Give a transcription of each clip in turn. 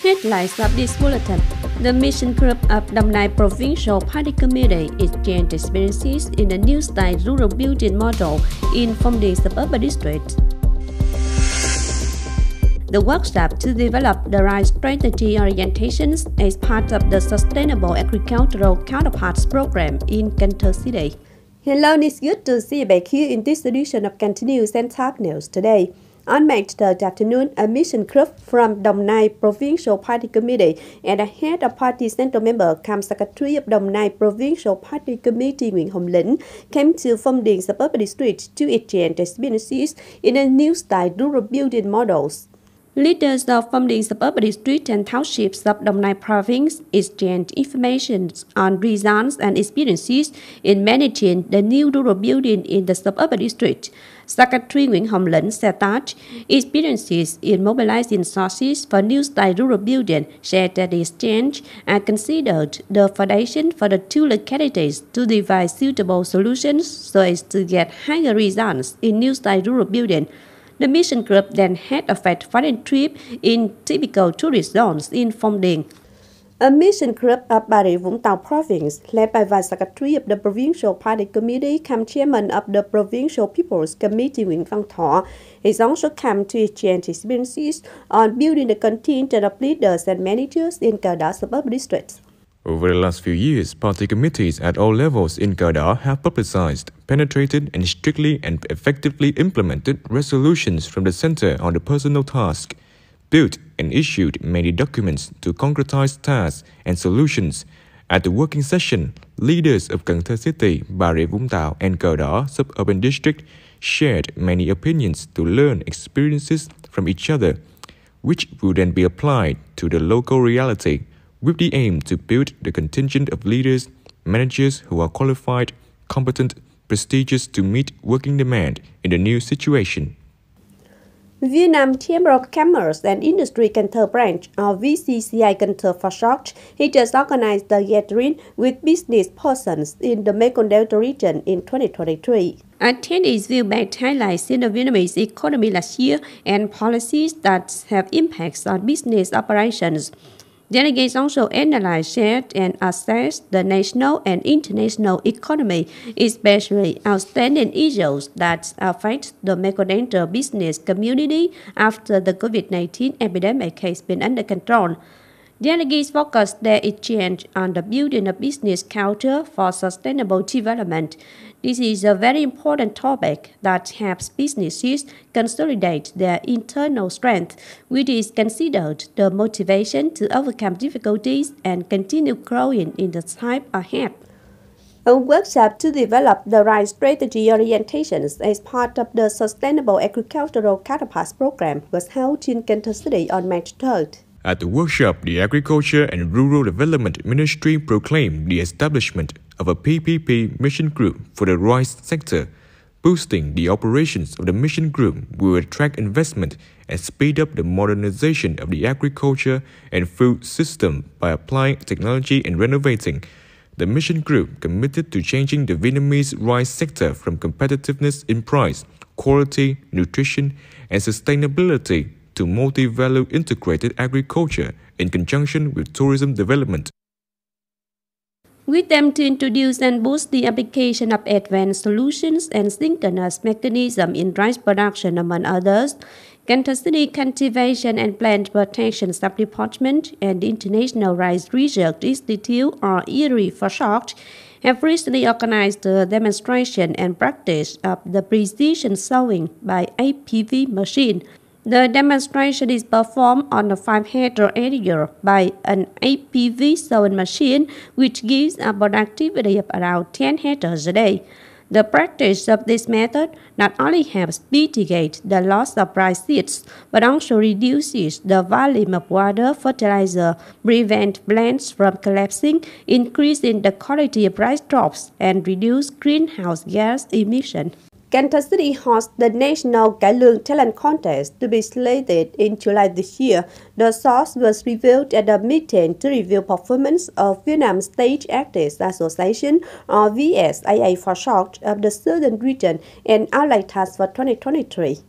Headlines of this bulletin. The mission group of Đồng Nai Provincial Party Committee exchanged experiences in the new style rural building model in Phong Điền suburban district. The workshop to develop the right strategy orientations as part of the Sustainable Agricultural Counterparts program in Cần Thơ City. Hello, it's good to see you back here in this edition of Continuous and Top News today. On May 3rd afternoon, a mission group from Đồng Nai Provincial Party Committee and a head of party central member cum secretary of Đồng Nai Provincial Party Committee Nguyễn Hồng Lĩnh came to Phong Điền suburban district to exchange experiences in a new style rural building models. Leaders of Phong Điền suburban district and townships of Đồng Nai province exchanged information on results and experiences in managing the new rural building in the suburban district. Secretary Nguyễn Hồng Lĩnh said that experiences in mobilizing sources for new style rural building shared at the exchange are considered the foundation for the two localities to devise suitable solutions so as to get higher results in new style rural building. The mission group then had a fact-finding trip in typical tourist zones in Phong Điền. A mission group of Bà Rịa Vũng Tàu province, led by Vice Secretary of the Provincial Party Committee, come Chairman of the Provincial People's Committee Nguyễn Văn Thọ, has also come to exchange experiences on building the contingent of leaders and managers in Cờ Đỏ suburban districts. Over the last few years, party committees at all levels in Cờ Đỏ have publicized, penetrated, and strictly and effectively implemented resolutions from the center on the personal task, built and issued many documents to concretize tasks and solutions. At the working session, leaders of Cần Thơ City, Bà Rịa Vũng Tàu, and Cờ Đỏ suburban district shared many opinions to learn experiences from each other, which would then be applied to the local reality, with the aim to build the contingent of leaders, managers who are qualified, competent, prestigious to meet working demand in the new situation. Vietnam Chamber of Commerce and Industry Cần Thơ branch, or VCCI Cần Thơ for short, he just organized the gathering with business persons in the Mekong Delta region in 2023. Attendees viewed back highlights in the Vietnamese economy last year and policies that have impacts on business operations. Delegates also analyzed, shared, and assessed the national and international economy, especially outstanding issues that affect the Mekong business community after the COVID-19 epidemic has been under control. Delegates focused their exchange on the building of business culture for sustainable development. This is a very important topic that helps businesses consolidate their internal strength, which is considered the motivation to overcome difficulties and continue growing in the time ahead. A workshop to develop the right strategy orientations as part of the Sustainable Agricultural Counterparts program was held in Cần Thơ City on May 3rd. At the workshop, the Agriculture and Rural Development Ministry proclaimed the establishment of a PPP mission group for the rice sector. Boosting the operations of the mission group will attract investment and speed up the modernization of the agriculture and food system by applying technology and renovating. The mission group committed to changing the Vietnamese rice sector from competitiveness in price, quality, nutrition, and sustainability to multi-value integrated agriculture in conjunction with tourism development. With them to introduce and boost the application of advanced solutions and synchronous mechanism in rice production, among others, Cần Thơ City Cultivation and Plant Protection Sub-Department and the International Rice Research Institute, or IRI for short, have recently organized a demonstration and practice of the precision sowing by APV machine. The demonstration is performed on a 5-hectare area by an APV sowing machine, which gives a productivity of around 10 hectares a day. The practice of this method not only helps mitigate the loss of rice seeds, but also reduces the volume of water fertilizer, prevent plants from collapsing, increasing the quality of rice crops, and reduce greenhouse gas emission. Cần Thơ City hosts the National Cải Lương Talent Contest to be slated in July this year. The source was revealed at a meeting to review performance of Vietnam Stage Artists Association, or VSAA for short, of the Southern Region and outline tasks for 2023.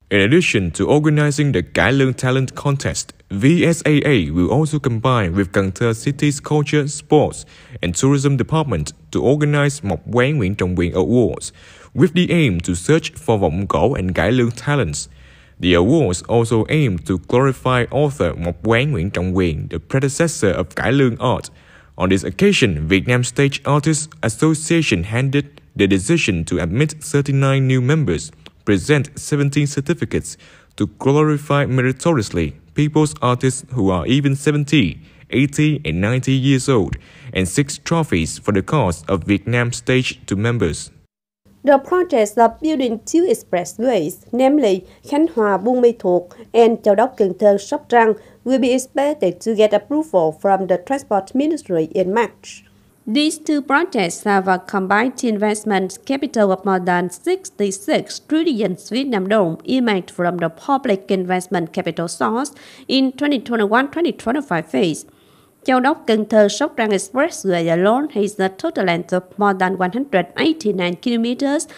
In addition to organizing the Cải Lương Talent Contest, VSAA will also combine with Cần Thơ City's Culture, Sports and Tourism Department to organize Mộc Quán Nguyễn Trọng Quyền Awards, with the aim to search for vọng cổ and Cải Lương talents. The awards also aim to glorify author Mộc Quán Nguyễn Trọng Quyền, the predecessor of Cải Lương art. On this occasion, Vietnam Stage Artists Association handed the decision to admit 39 new members, present 17 certificates to glorify meritoriously people's artists who are even 70, 80 and 90 years old, and 6 trophies for the cause of Vietnam Stage to members. The projects of building 2 expressways, namely Khánh Hòa Buôn Ma Thuột and Châu Đốc Cần Thơ Sóc Trăng, will be expected to get approval from the Transport Ministry in March. These two projects have a combined investment capital of more than 66 trillion Vietnam dong emerged from the public investment capital source in 2021-2025 phase. Châu Đốc Cần Thơ Sóc Trăng Expressway alone has a total length of more than 189 kilometers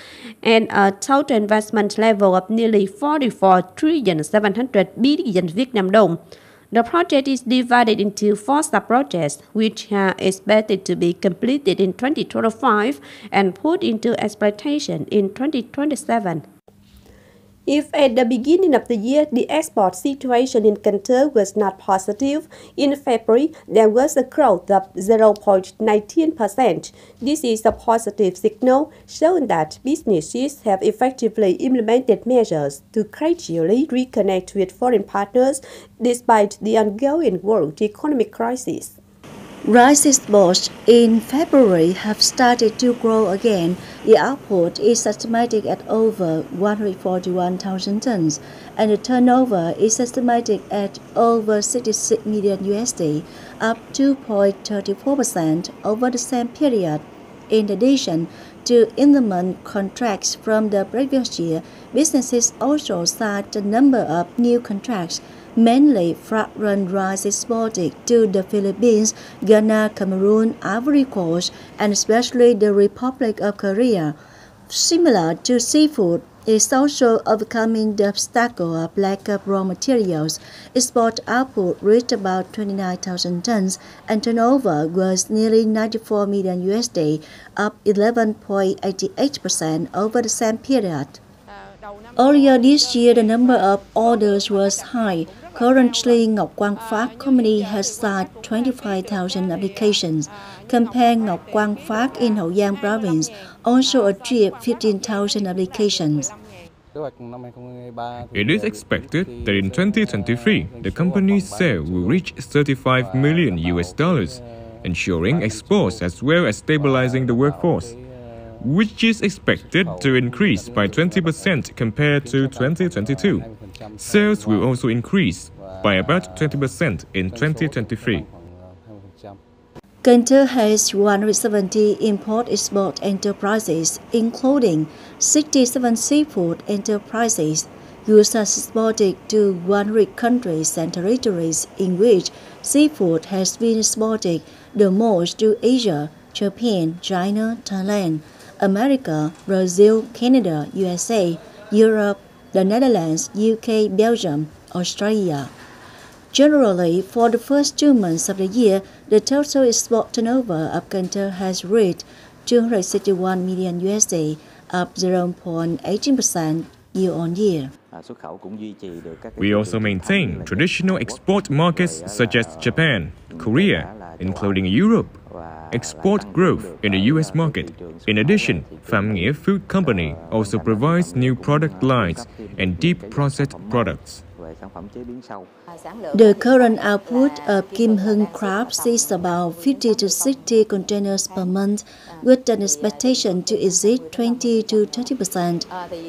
and a total investment level of nearly 44 trillion 700 billion Vietnam dong. The project is divided into 4 sub-projects, which are expected to be completed in 2025 and put into exploitation in 2027. If at the beginning of the year the export situation in Cần Thơ was not positive, in February there was a growth of 0.19%. This is a positive signal showing that businesses have effectively implemented measures to gradually reconnect with foreign partners despite the ongoing world economic crisis. Rice exports in February have started to grow again. The output is estimated at over 141,000 tons, and the turnover is estimated at over 66 million USD, up 2.34% over the same period. In addition to implement contracts from the previous year, businesses also signed a number of new contracts, mainly fragrant rice exported to the Philippines, Ghana, Cameroon, Ivory Coast, and especially the Republic of Korea. Similar to seafood, is also overcoming the obstacle of lack of raw materials. Export output reached about 29,000 tons, and turnover was nearly 94 million USD, up 11.88% over the same period. Earlier this year, the number of orders was high. Currently, Ngọc Quang Phát Company has signed 25,000 applications. Compare Ngọc Quang Phát in Hậu Giang province also achieved 15,000 applications. It is expected that in 2023, the company's sale will reach 35 million US dollars, ensuring exports as well as stabilizing the workforce, which is expected to increase by 20% compared to 2022. Sales will also increase by about 20% in 2023. Cần Thơ has 170 import-export enterprises, including 67 seafood enterprises. Goods are exported to 100 countries and territories, in which seafood has been exported the most to Asia, Japan, China, Thailand, America, Brazil, Canada, USA, Europe, the Netherlands, UK, Belgium, Australia. Generally, for the first 2 months of the year, the total export turnover of Cần Thơ has reached 261 million USD, up 0.18% year-on-year. We also maintain traditional export markets such as Japan, Korea, including Europe. Export growth in the US market. In addition, Phạm Nghĩa Food Company also provides new product lines and deep processed products. The current output of Kim Hưng crabs is about 50 to 60 containers per month, with an expectation to exceed 20 to 30%.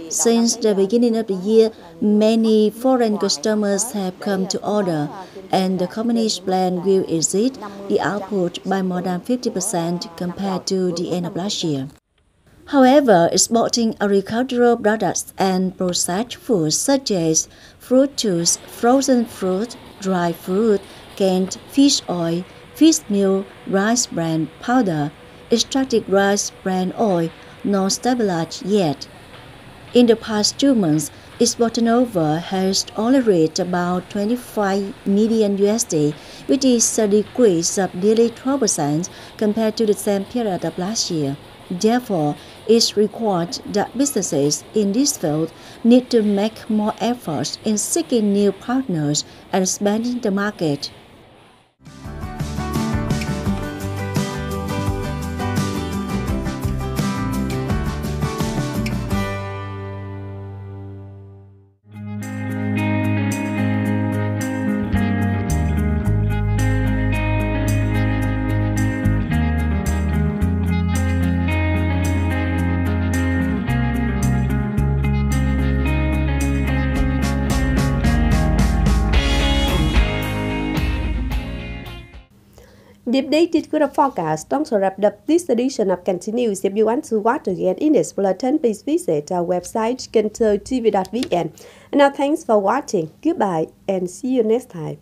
Since the beginning of the year, many foreign customers have come to order, and the company's plan will exceed the output by more than 50% compared to the end of last year. However, exporting agricultural products and processed foods such as fruit juice, frozen fruit, dried fruit, canned fish oil, fish meal, rice bran powder, extracted rice bran oil, not stabilized yet. In the past 2 months, its turnover has only reached about 25 million USD, which is a decrease of nearly 12% compared to the same period of last year. Therefore, it's required that businesses in this field need to make more efforts in seeking new partners and expanding the market. The updated weather forecast don't wrap up this edition of Continues. If you want to watch again in its bulletin, please visit our website, kenthotv.vn. And now thanks for watching. Goodbye and see you next time.